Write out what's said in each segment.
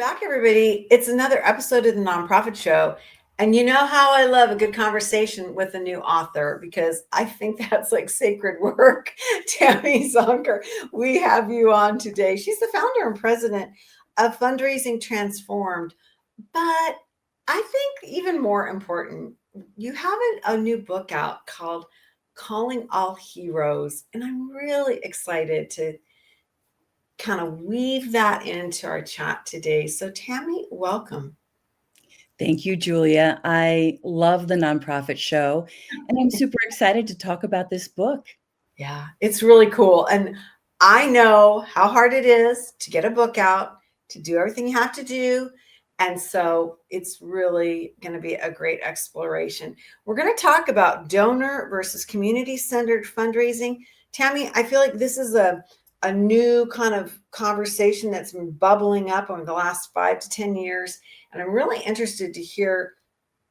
back, everybody. It's another episode of the Nonprofit Show. And you know how I love a good conversation with a new author because I think that's like sacred work. Tammy Zonker, we have you on today. She's the founder and president of Fundraising Transformed. But I think even more important, you have a new book out called Calling All Heroes. And I'm really excited to kind of weave that into our chat today. So, Tammy, welcome. Thank you, Julia. I love the Nonprofit Show, and I'm super excited to talk about this book. Yeah, it's really cool. And I know how hard it is to get a book out, to do everything you have to do. And so it's really going to be a great exploration. We're going to talk about donor versus community-centered fundraising. Tammy, I feel like this is a new kind of conversation that's been bubbling up over the last 5 to 10 years. And I'm really interested to hear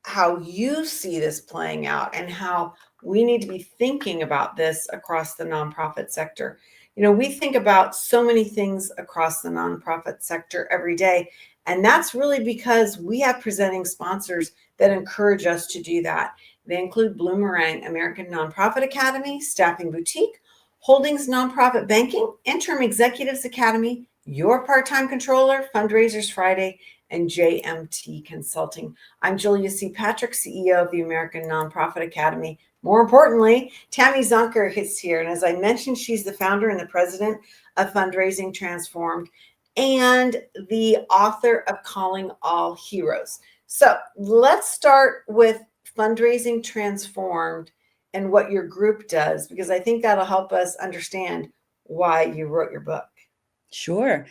how you see this playing out and how we need to be thinking about this across the nonprofit sector. You know, we think about so many things across the nonprofit sector every day, and that's really because we have presenting sponsors that encourage us to do that. They include Bloomerang, American Nonprofit Academy, Staffing Boutique, Holdings Nonprofit Banking, Interim Executives Academy, Your Part-Time Controller, Fundraisers Friday, and JMT Consulting. I'm Julia C. Patrick, CEO of the American Nonprofit Academy. More importantly, Tammy Zonker is here. And as I mentioned, she's the founder and the president of Fundraising Transformed and the author of Calling All Heroes. So let's start with Fundraising Transformed and what your group does, because I think that'll help us understand why you wrote your book. Sure.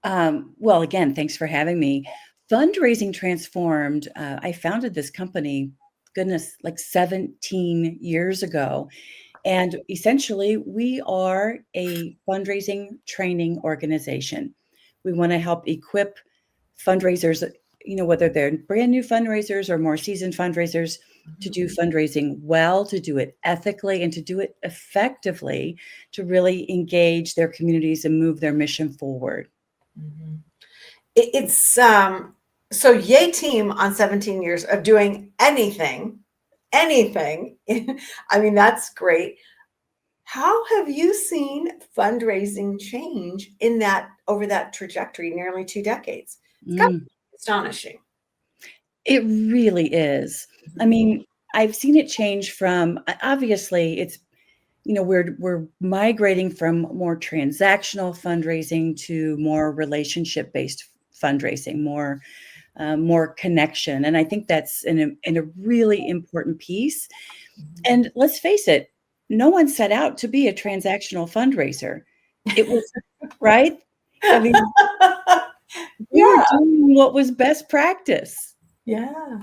Well, again, thanks for having me. Fundraising Transformed, I founded this company, goodness, like 17 years ago. And essentially, we are a fundraising training organization. We want to help equip fundraisers, whether they're brand new fundraisers or more seasoned fundraisers, to do fundraising well, to do it ethically, and to do it effectively, to really engage their communities and move their mission forward. Mm-hmm. It's so yay team on 17 years of doing anything. I mean, that's great. How have you seen fundraising change in that over that trajectory, nearly 2 decades? It's got to be astonishing. It really is. I mean, I've seen it change from obviously it's we're migrating from more transactional fundraising to more relationship-based fundraising, more connection, and I think that's in a really important piece. And let's face it, no one set out to be a transactional fundraiser. It was right. I mean, we were doing what was best practice. Yeah.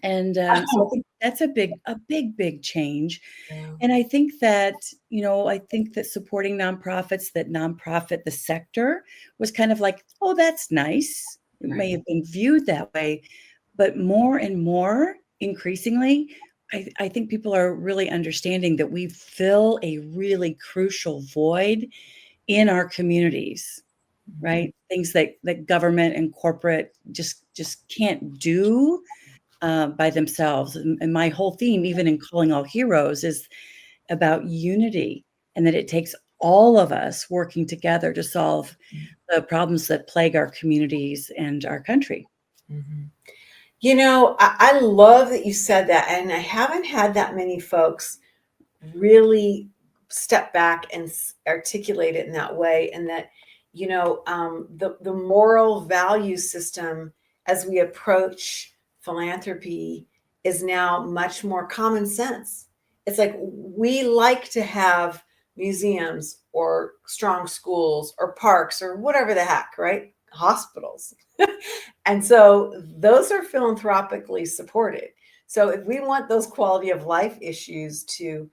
And so I think that's a big change. Yeah. And I think that, I think that supporting nonprofits, the sector was kind of like, oh, that's nice. It may have been viewed that way, but more and more increasingly, I think people are really understanding that we fill a really crucial void in our communities, right? Things that government and corporate just can't do by themselves. And my whole theme, even in Calling All Heroes, is about unity, and that it takes all of us working together to solve the problems that plague our communities and our country. Mm-hmm. You know, I love that you said that. And I haven't had that many folks really step back and articulate it in that way. And that, the moral value system as we approach philanthropy is now much more common sense. It's like we like to have museums or strong schools or parks or whatever the heck, right? Hospitals. And so those are philanthropically supported. So if we want those quality of life issues to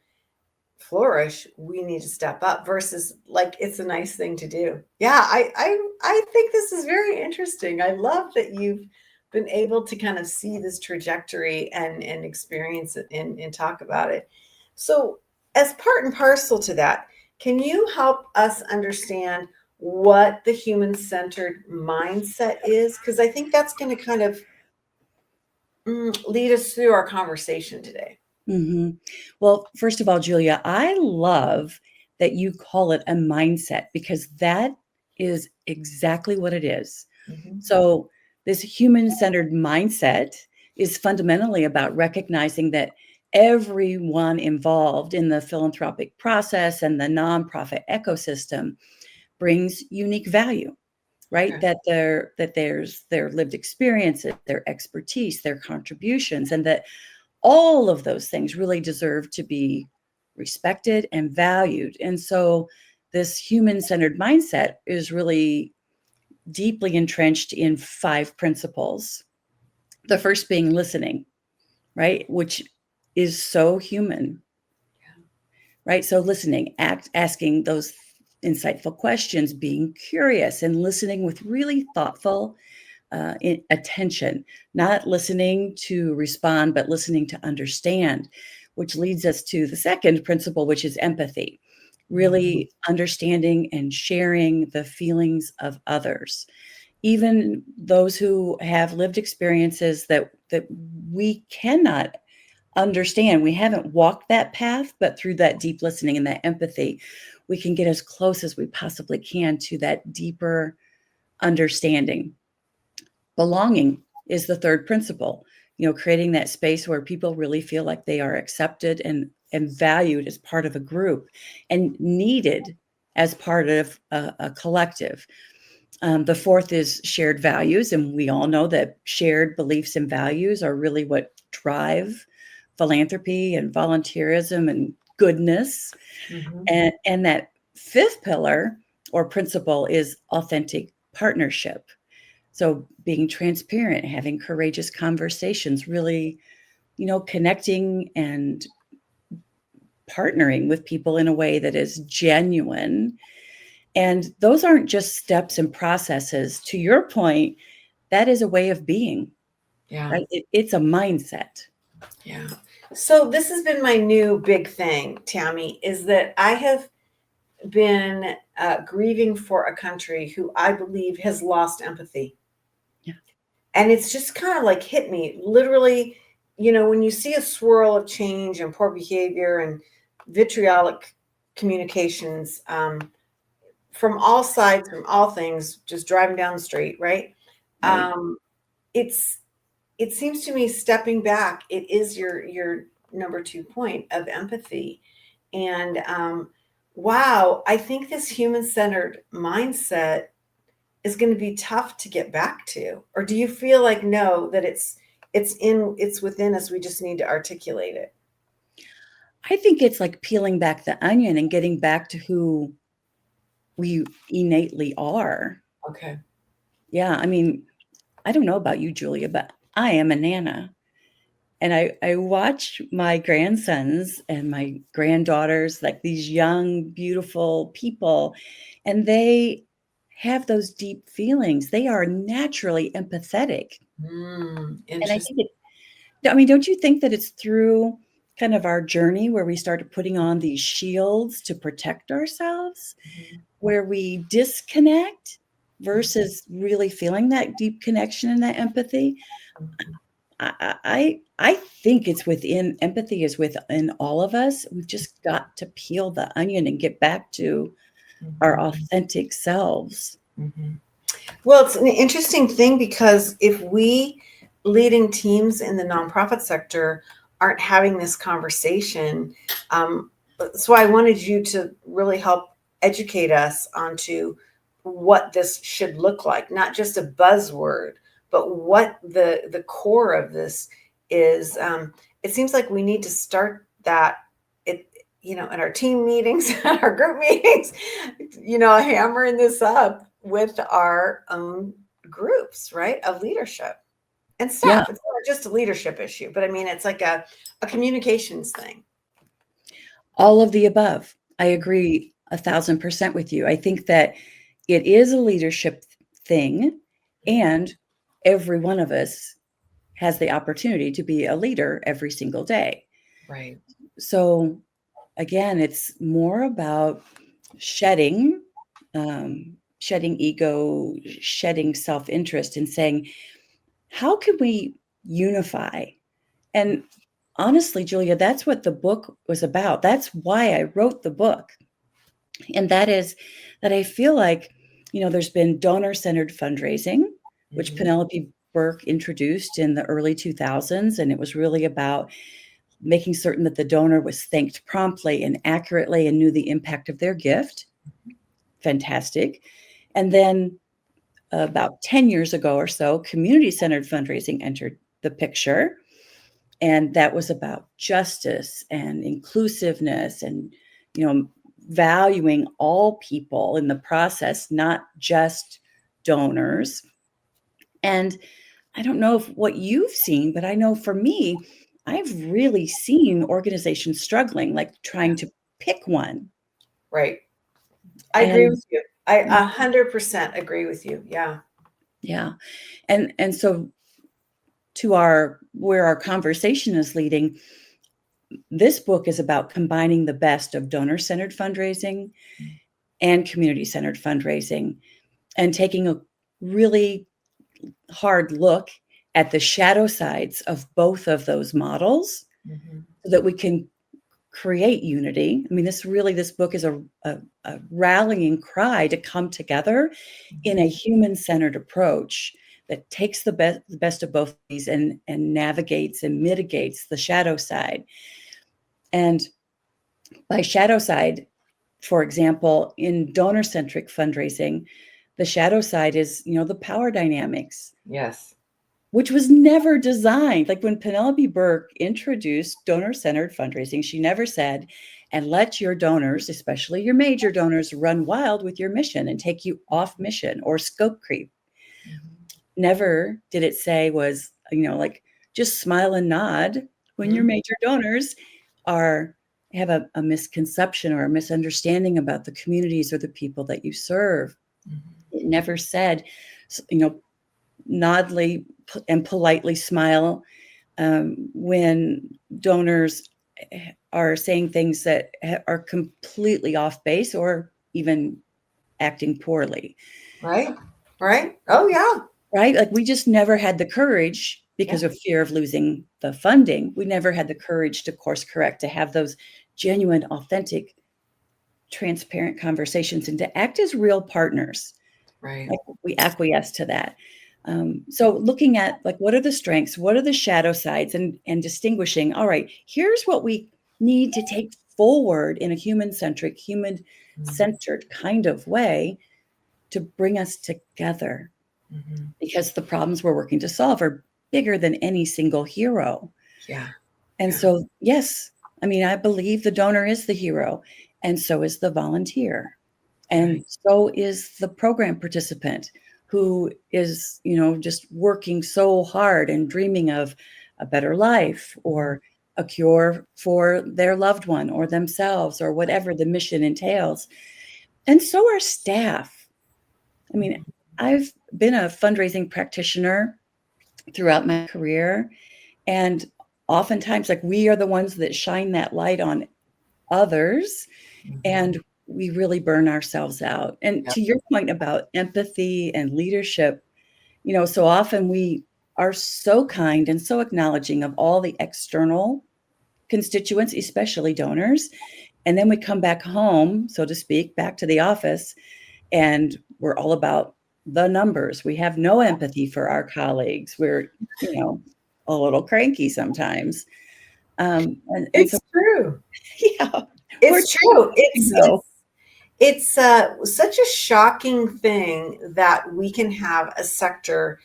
flourish, we need to step up versus like it's a nice thing to do. Yeah, I think this is very interesting. I love that you've been able to kind of see this trajectory and experience it and talk about it. So as part and parcel to that, can you help us understand what the human-centered mindset is? Because I think that's going to kind of lead us through our conversation today. hmm Well, first of all, Julia, I love that you call it a mindset because that is exactly what it is. Mm-hmm. So, this human centered mindset is fundamentally about recognizing that everyone involved in the philanthropic process and the nonprofit ecosystem brings unique value, right? Okay. That there's their lived experiences, their expertise, their contributions, and that all of those things really deserve to be respected and valued. And so this human-centered mindset is really deeply entrenched in 5 principles. The first being listening, right? Which is so human, right? So listening, asking those insightful questions, being curious and listening with really thoughtful attention, not listening to respond, but listening to understand, which leads us to the second principle, which is empathy, really understanding and sharing the feelings of others, even those who have lived experiences that we cannot understand. We haven't walked that path, but through that deep listening and that empathy, we can get as close as we possibly can to that deeper understanding. Belonging is the third principle, creating that space where people really feel like they are accepted and valued as part of a group and needed as part of a collective. The fourth is shared values, and we all know that shared beliefs and values are really what drive philanthropy and volunteerism and goodness. Mm-hmm. And that fifth pillar or principle is authentic partnership. So being transparent, having courageous conversations, really, connecting and partnering with people in a way that is genuine. And those aren't just steps and processes. To your point, that is a way of being, Yeah. right? It's a mindset. Yeah. So this has been my new big thing, Tammy, is that I have been grieving for a country who I believe has lost empathy. Yeah. And it's just kind of like hit me literally, when you see a swirl of change and poor behavior and vitriolic communications from all sides, from all things, just driving down the street, right? Right. It's it seems to me stepping back, it is your number 2 point of empathy. And wow, I think this human-centered mindset is going to be tough to get back to. Or do you feel like no, that it's within us, we just need to articulate it? I think it's like peeling back the onion and getting back to who we innately are. Okay. Yeah. I mean, I don't know about you, Julia, but I am a Nana. And I watch my grandsons and my granddaughters, like these young, beautiful people, and they have those deep feelings. They are naturally empathetic. And I think Interesting. don't you think that it's through kind of our journey where we started putting on these shields to protect ourselves, where we disconnect versus really feeling that deep connection and that empathy? I think it's within empathy is within all of us. We've just got to peel the onion and get back to our authentic selves. Mhm. Well, it's an interesting thing because if we leading teams in the nonprofit sector aren't having this conversation, that's why I wanted you to really help educate us onto what this should look like, not just a buzzword, but what the core of this is. It seems like we need to start that. It in our team meetings, our group meetings, hammering this up with our own groups, right, of leadership and Yeah, staff. It's not just a leadership issue, but I mean, it's like a communications thing. all of the above. I agree 1,000% with you. I think that it is a leadership thing, and every one of us has the opportunity to be a leader every single day. Right. So again, it's more about shedding, um, shedding ego, shedding self-interest, and saying, how can we unify? And honestly, Julia, that's what the book was about. That's why I wrote the book. And that is that I feel like, there's been donor-centered fundraising, which Penelope Burke introduced in the early 2000s. And it was really about making certain that the donor was thanked promptly and accurately and knew the impact of their gift. Fantastic. And then about 10 years ago or so, community-centered fundraising entered the picture. And that was about justice and inclusiveness and, valuing all people in the process, not just donors. And I don't know if what you've seen, but I know for me, I've really seen organizations struggling, like trying to pick one. Right. I agree with you. I 100% agree with you. Yeah. Yeah. And so to where our conversation is leading, this book is about combining the best of donor-centered fundraising and community-centered fundraising and taking a really hard look at the shadow sides of both of those models so that we can create unity. I mean, this book is a rallying cry to come together in a human-centered approach that takes the best of both of these and navigates and mitigates the shadow side. And by shadow side, for example, in donor-centric fundraising, the shadow side is, the power dynamics. Yes. Which was never designed. Like when Penelope Burke introduced donor-centered fundraising, she never said, and let your donors, especially your major donors, run wild with your mission and take you off mission or scope creep. Never did it say was, like just smile and nod when your major donors have a misconception or a misunderstanding about the communities or the people that you serve. It never said, nodly and politely smile when donors are saying things that are completely off base or even acting poorly. Right. Right. Oh, yeah. Right? Like we just never had the courage because of fear of losing the funding. We never had the courage to course correct, to have those genuine, authentic, transparent conversations and to act as real partners. Right. Like we acquiesce to that. So looking at like, what are the strengths? What are the shadow sides and distinguishing, all right, here's what we need to take forward in a human-centric, human-centered kind of way to bring us together because the problems we're working to solve are bigger than any single hero. Yeah. And so, yes, I mean, I believe the donor is the hero and so is the volunteer. And so is the program participant who is, just working so hard and dreaming of a better life or a cure for their loved one or themselves or whatever the mission entails. And so are staff. I mean, I've been a fundraising practitioner throughout my career. And oftentimes, like we are the ones that shine that light on others. And we really burn ourselves out. And to your point about empathy and leadership, so often we are so kind and so acknowledging of all the external constituents, especially donors. And then we come back home, so to speak, back to the office, and we're all about the numbers. We have no empathy for our colleagues. We're, a little cranky sometimes. It's true. Yeah. It's true. It's such a shocking thing that we can have a sector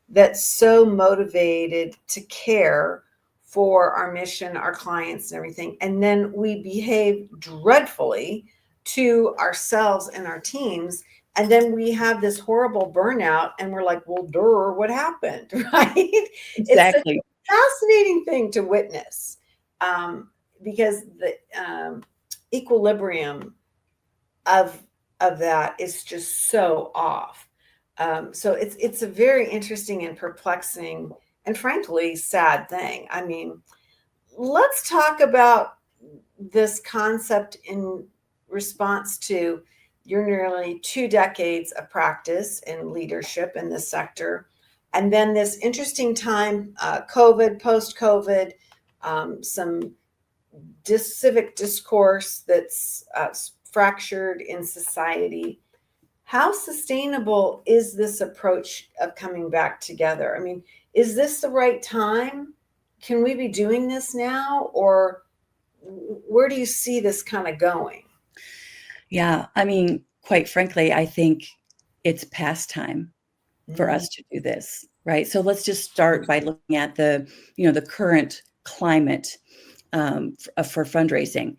that's so motivated to care for our mission, our clients, and everything, and then we behave dreadfully to ourselves and our teams, and then we have this horrible burnout, and we're like, "Well, duh, what happened?" Right? It's such Exactly. a fascinating thing to witness because the equilibrium of that is just so off. So it's a very interesting and perplexing and frankly sad thing. I mean, let's talk about this concept in response to you're nearly 2 decades of practice in leadership in this sector. And then this interesting time, COVID, post-COVID, some civic discourse that's fractured in society. How sustainable is this approach of coming back together? I mean, is this the right time? Can we be doing this now? Or where do you see this kind of going? Yeah, I mean, quite frankly, I think it's past time for us to do this, right? So let's just start by looking at the current climate for fundraising.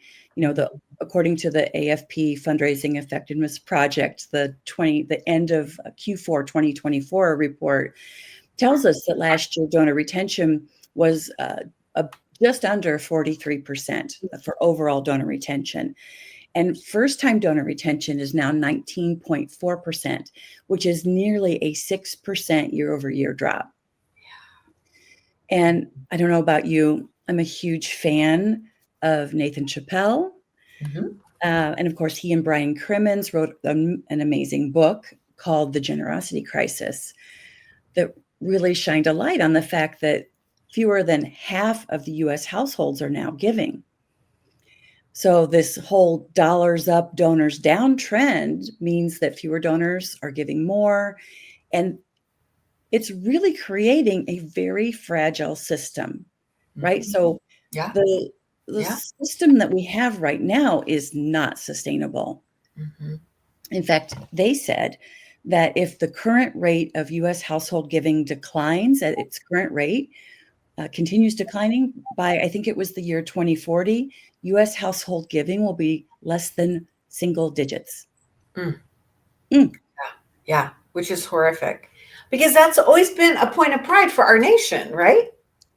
According to the AFP Fundraising Effectiveness Project, the end of Q4 2024 report tells us that last year donor retention was just under 43% for overall donor retention. And first-time donor retention is now 19.4%, which is nearly a 6% year-over-year drop. And I don't know about you, I'm a huge fan of Nathan Chappell. And of course, he and Brian Crimmins wrote an amazing book called The Generosity Crisis that really shined a light on the fact that fewer than half of the US households are now giving. So this whole dollars up, donors down trend means that fewer donors are giving more. And it's really creating a very fragile system, right? So the system that we have right now is not sustainable. In fact, they said that if the current rate of US household giving declines at its current rate, continues declining by, I think it was the year 2040, US household giving will be less than single digits. Yeah, which is horrific, because that's always been a point of pride for our nation, right?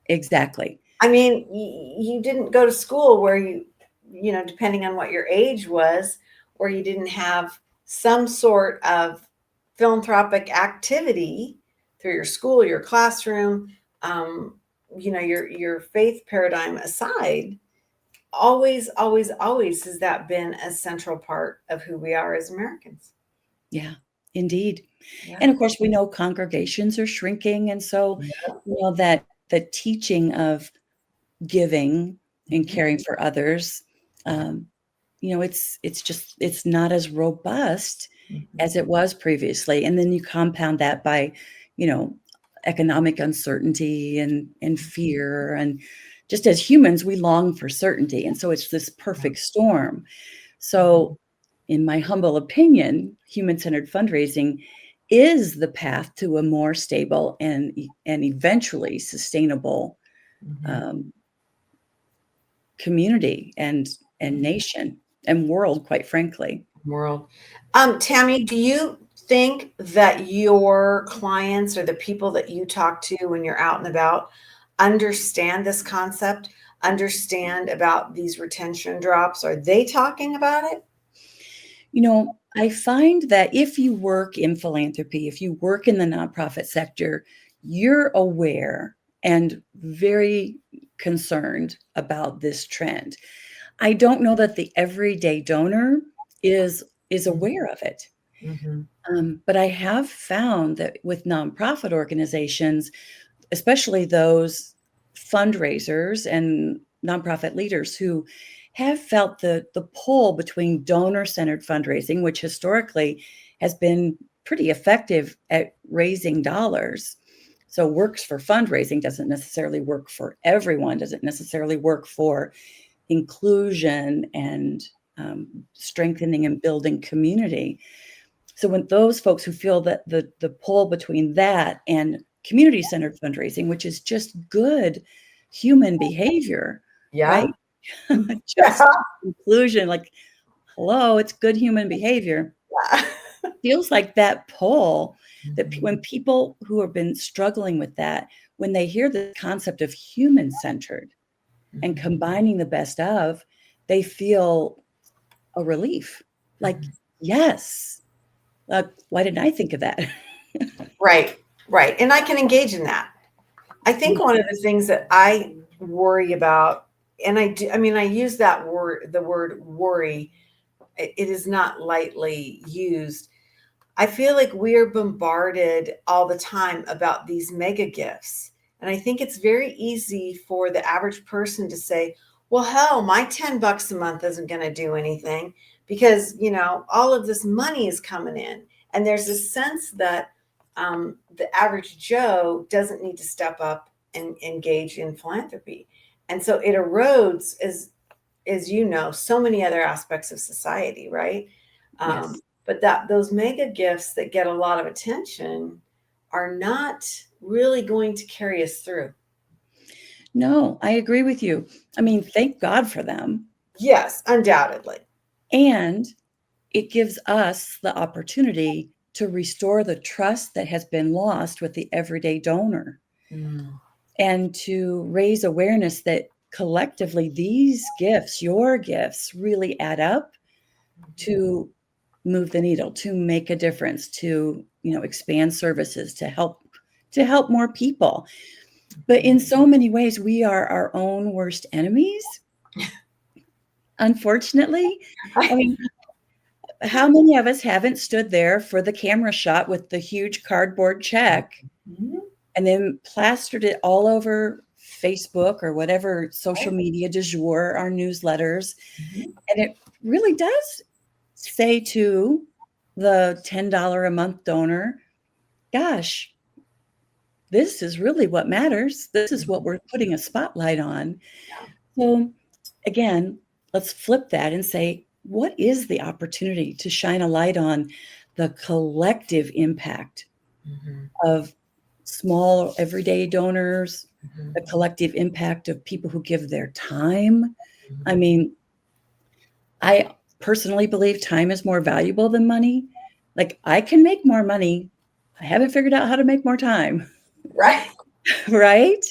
Exactly. I mean, you didn't go to school where depending on what your age was, where you didn't have some sort of philanthropic activity through your school, your classroom, your faith paradigm aside. Always has that been a central part of who we are as Americans. Yeah, indeed. Yeah. And of course, we know congregations are shrinking. And so, that the teaching of giving and caring for others, it's not as robust as it was previously. And then you compound that by, economic uncertainty and fear. And just as humans, we long for certainty. And so it's this perfect storm. So in my humble opinion, human-centered fundraising is the path to a more stable and eventually sustainable community and nation and world, quite frankly. Tammy, do you think that your clients or the people that you talk to when you're out and about understand this concept, understand about these retention drops? Are they talking about it? I find that if you work in philanthropy, if you work in the nonprofit sector, you're aware and very concerned about this trend. I don't know that the everyday donor is aware of it. But I have found that with nonprofit organizations, especially those fundraisers and nonprofit leaders who have felt the pull between donor-centered fundraising, which historically has been pretty effective at raising dollars. So works for fundraising, doesn't necessarily work for everyone, doesn't necessarily work for inclusion and strengthening and building community. So when those folks who feel that the pull between that and community-centered fundraising, which is just good human behavior, right? Just inclusion, like, hello, it's good human behavior. Feels like that pull that when people who have been struggling with that, when they hear the concept of human-centered and combining the best of, they feel a relief. Like, yes, why didn't I think of that? Right. And I can engage in that. I think one of the things that I worry about, and I use that word, the word worry, it is not lightly used. I feel like we are bombarded all the time about these mega gifts. And I think it's very easy for the average person to say, well, hell, my $10 a month isn't going to do anything because, all of this money is coming in. And there's a sense that the average Joe doesn't need to step up and engage in philanthropy. And so it erodes, as so many other aspects of society, right? Yes. But those mega gifts that get a lot of attention are not really going to carry us through. No, I agree with you. I mean, thank God for them. Yes, undoubtedly. And it gives us the opportunity to restore the trust that has been lost with the everyday donor and to raise awareness that collectively these gifts, your gifts, really add up to move the needle, to make a difference, to expand services, to help more people. But in so many ways, we are our own worst enemies. Unfortunately, I mean, how many of us haven't stood there for the camera shot with the huge cardboard check and then plastered it all over Facebook or whatever social media du jour, our newsletters? And it really does say to the $10 a month donor, gosh, this is really what matters. This is what we're putting a spotlight on. So again, let's flip that and say, what is the opportunity to shine a light on the collective impact of small everyday donors, the collective impact of people who give their time? I mean, I personally believe time is more valuable than money. Like, I can make more money. I haven't figured out how to make more time. Right. Right?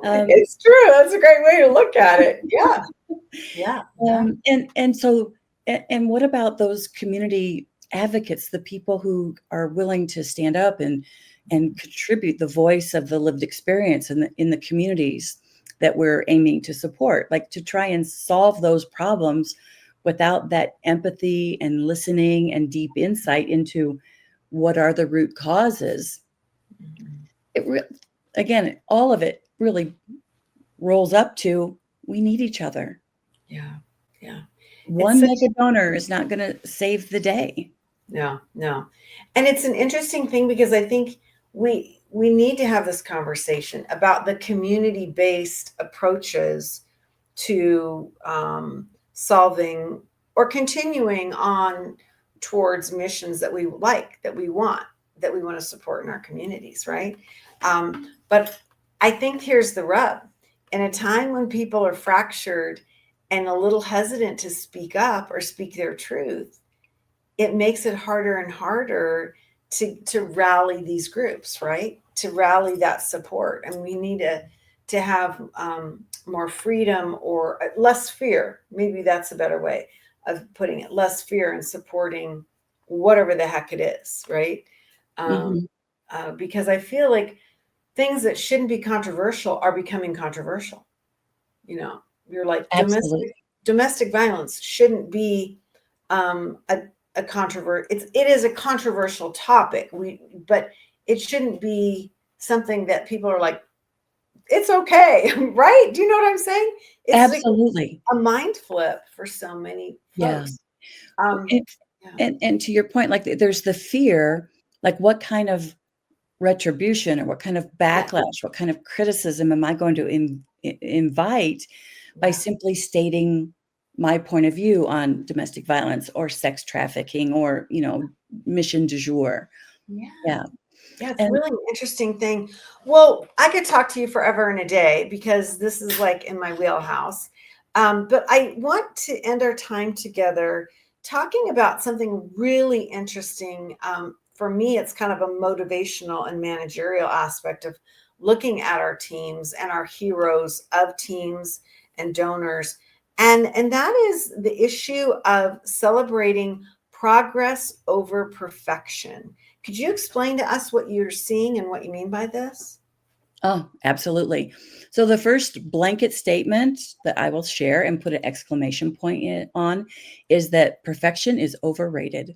It's true. That's a great way to look at it. Yeah. Yeah. And what about those community advocates, the people who are willing to stand up and contribute the voice of the lived experience in the communities that we're aiming to support, like to try and solve those problems without that empathy and listening and deep insight into what are the root causes. Again, all of it really rolls up to, we need each other. Yeah. Yeah. One mega donor is not going to save the day. No. And it's an interesting thing because I think we need to have this conversation about the community-based approaches to solving or continuing on towards missions that we like, that we want to support in our communities, right? But I think here's the rub. In a time when people are fractured and a little hesitant to speak up or speak their truth, it makes it harder and harder to rally these groups, right? To rally that support. And we need to have more freedom or less fear. Maybe that's a better way of putting it. Less fear in supporting whatever the heck it is, right? Because I feel like things that shouldn't be controversial are becoming controversial. You're like, domestic violence shouldn't be a controversial. It is a controversial topic. But it shouldn't be something that people are like, it's okay, right? Do you know what I'm saying? It's Absolutely. like a mind flip for so many folks. And to your point, like there's the fear, like what kind of retribution or what kind of backlash, what kind of criticism am I going to invite by simply stating my point of view on domestic violence or sex trafficking or, mission du jour. Yeah, it's really an interesting thing. Well, I could talk to you forever and a day because this is like in my wheelhouse. But I want to end our time together talking about something really interesting. For me, it's kind of a motivational and managerial aspect of looking at our teams and our heroes of teams and donors. And that is the issue of celebrating progress over perfection. Could you explain to us what you're seeing and what you mean by this? Oh, absolutely. So the first blanket statement that I will share and put an exclamation point on is that perfection is overrated.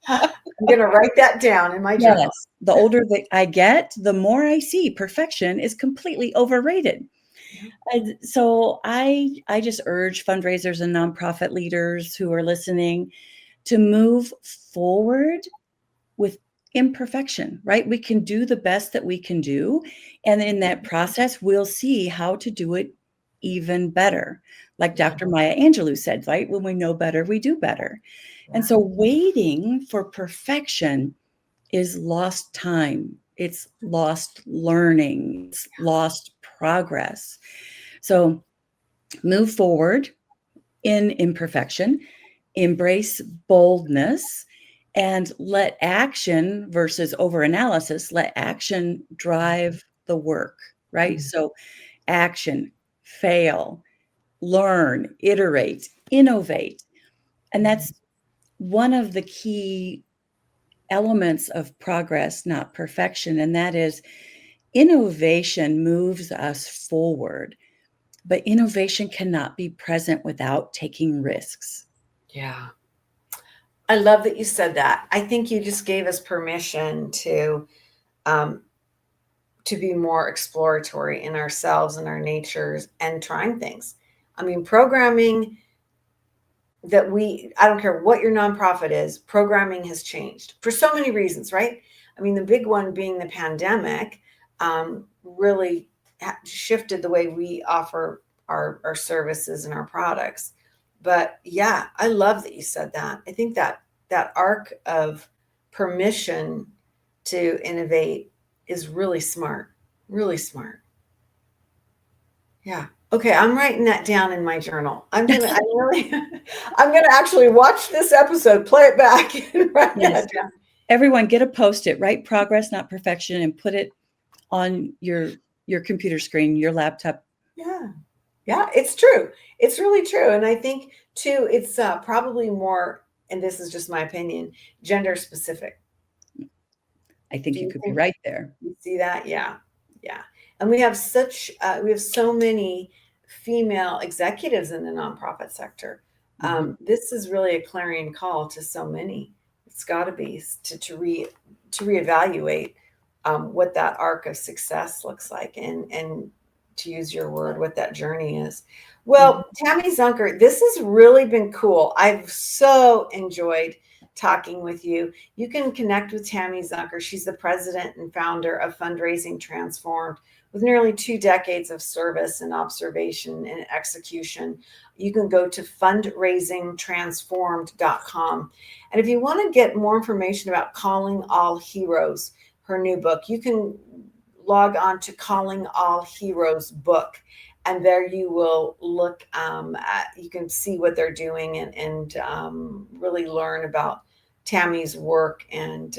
I'm going to write that down in my journal. Yes. The older that I get, the more I see perfection is completely overrated. Yeah. And so I just urge fundraisers and nonprofit leaders who are listening to move forward with imperfection, right? We can do the best that we can do. And in that process, we'll see how to do it even better. Like Yeah. Dr. Maya Angelou said, right? When we know better, we do better. And Yeah. so waiting for perfection is lost time. It's lost learning. It's lost progress. So move forward in imperfection, embrace boldness, and let action versus overanalysis, let action drive the work, right? Mhm. So action, fail, learn, iterate, innovate. And that's one of the key elements of progress, not perfection. And that is innovation moves us forward, but innovation cannot be present without taking risks. Yeah. I love that you said that. I think you just gave us permission um, to be more exploratory in ourselves and our natures and trying things. I mean, programming I don't care what your nonprofit is, programming has changed for so many reasons, right? I mean, the big one being the pandemic really shifted the way we offer our services and our products. But yeah, I love that you said that. I think that arc of permission to innovate is really smart, really smart. Yeah. Okay, I'm writing that down in my journal. I really, I'm gonna actually watch this episode, play it back, and write Yes. that down. Everyone get a Post-it, write progress, not perfection, and put it on your computer screen, your laptop. Yeah, yeah, it's true. It's really true, and I think too, it's probably more, and this is just my opinion, gender specific. I think Do you you could be think right there. you see that? Yeah, yeah. And we have so many female executives in the nonprofit sector. Mhm. This is really a clarion call to so many. It's got to be to reevaluate what that arc of success looks like, and to use your word, what that journey is. Mhm. Well, Tammy Zonker, this has really been cool. I've so enjoyed talking with you. You can connect with Tammy Zonker. She's the president and founder of Fundraising Transformed, with nearly 2 decades of service and observation and execution. You can go to fundraisingtransformed.com. And if you want to get more information about Calling All Heroes, her new book, you can log on to Calling All Heroes book. And there you will look you can see what they're doing, and really learn about Tammy's work and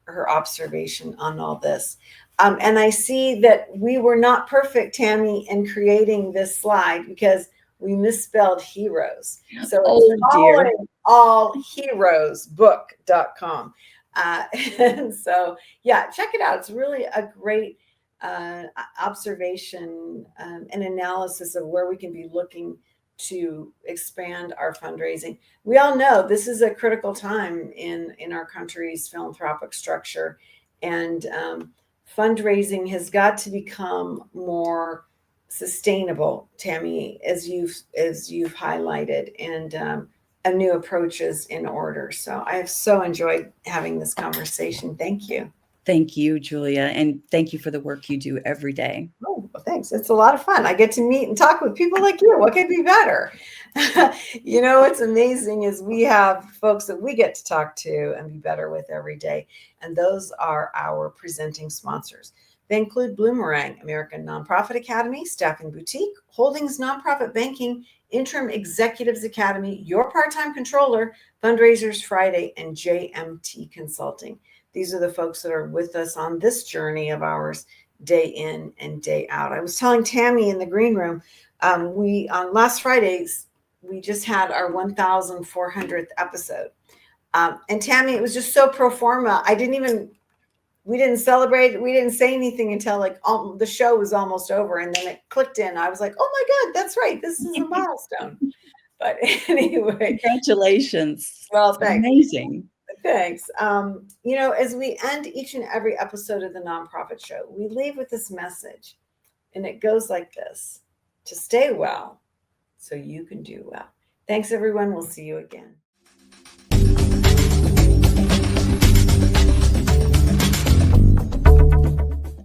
her observation on all this. And I see that we were not perfect, Tammy, in creating this slide because we misspelled heroes. So it's Oh dear. callingallheroesbook.com. Uh, and so, yeah, check it out. It's really a great observation and analysis of where we can be looking to expand our fundraising. We all know this is a critical time in our country's philanthropic structure, and fundraising has got to become more sustainable, Tammy, as you've highlighted, and a new approach is in order. So I have so enjoyed having this conversation. Thank you. Thank you, Julia, and thank you for the work you do every day. Oh, well, thanks. It's a lot of fun. I get to meet and talk with people like you. What could be better? What's amazing is we have folks that we get to talk to and be better with every day. And those are our presenting sponsors. They include Bloomerang, American Nonprofit Academy, Staffing Boutique, Holdings Nonprofit Banking, Interim Executives Academy, Your Part-Time Controller, Fundraisers Friday, and JMT Consulting. These are the folks that are with us on this journey of ours, day in and day out. I was telling Tammy in the green room, we on last Fridays, we just had our 1,400th episode. And Tammy, it was just so pro forma. I didn't even we didn't celebrate. We didn't say anything until like the show was almost over, and then it clicked in. I was like, "Oh my God, that's right! This is a milestone." But anyway, Congratulations. well, thanks. Amazing. Thanks. As we end each and every episode of the Nonprofit Show, we leave with this message, and it goes like this: to stay well so you can do well. Thanks, everyone. We'll see you again.